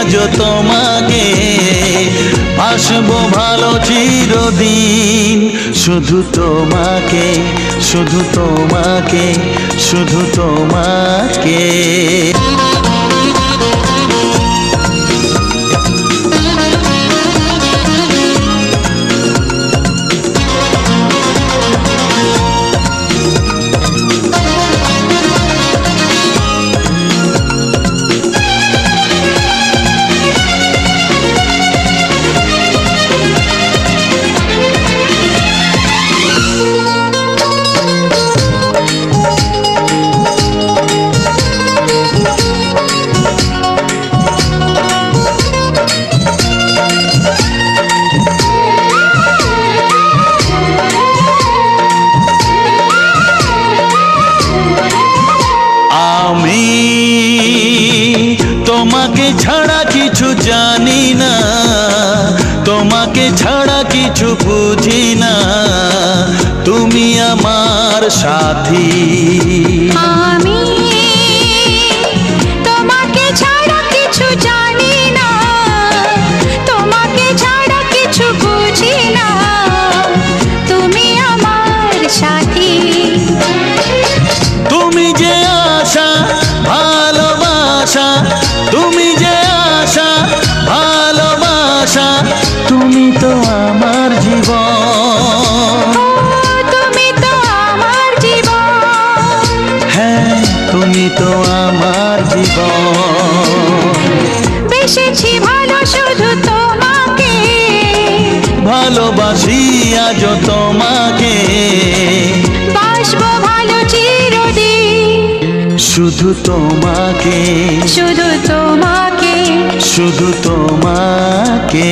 আজ তোমাকে, আসবো ভালো চিরদিন। শুধু তোমাকে, শুধু তোমাকে, শুধু তোমাকে। তোমাকে ছাড়া কিছু জানি না, তোমাকে ছাড়া কিছু বুঝি না, তুমি আমার সাথী। আমি তোমাকে ছাড়া কিছু জানি না, তোমাকে ছাড়া কিছু বুঝি না, তুমি আমার সাথী। তুমি যে আশা ভালোবাসা, তুমি যে আশা ভালোবাসা, তুমি তো আমার জীবন। তুমি তো আমার জীবন। হ্যাঁ, তুমি তো আমার জীবন। বেসেছি ভালো শুধু তোমাকে, ভালোবাসি আজ তোমাকে, বাসবো ভালো চিরদিন। শুধু তোমাকে, শুধু তোমাকে, শুধু তোমাকে।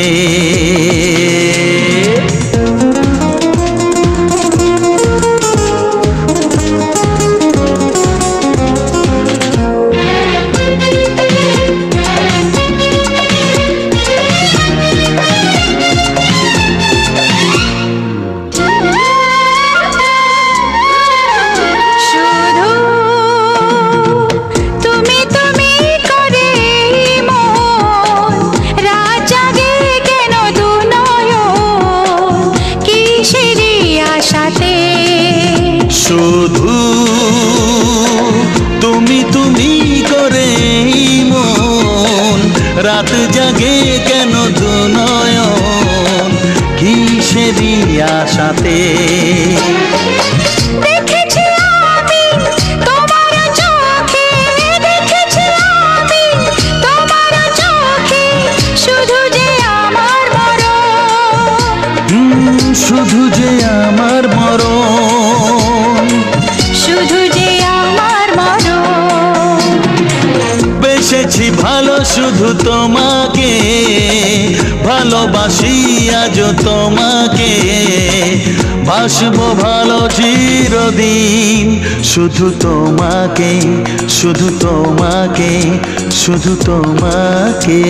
শুধু তুমি তুমি করে মন, রাত জাগে কেন দু নয়ন, কিসেরই আশাতে। দেখেছি আমি তোমার চোখে, দেখেছি আমি তোমার চোখে, শুধু যে আমার মরণ, শুধু যে আমার মরণ, শুধু যে আমার মরণ। বেসেছি ভালো শুধু তোমাকে, ভালোবাসি আজ তোমাকে, বাসবো ভালো চিরদিন। শুধু তোমাকে, শুধু তোমাকে, শুধু তোমাকে।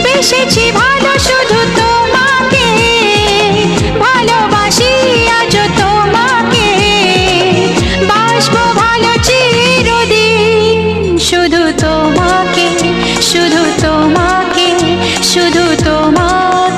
বেসেছি ভালো শুধু তোমাকে, ভালোবাসি আজ তোমাকে, বাসবো ভালো চিরদিন। শুধু তোমাকে, শুধু তোমাকে, শুধু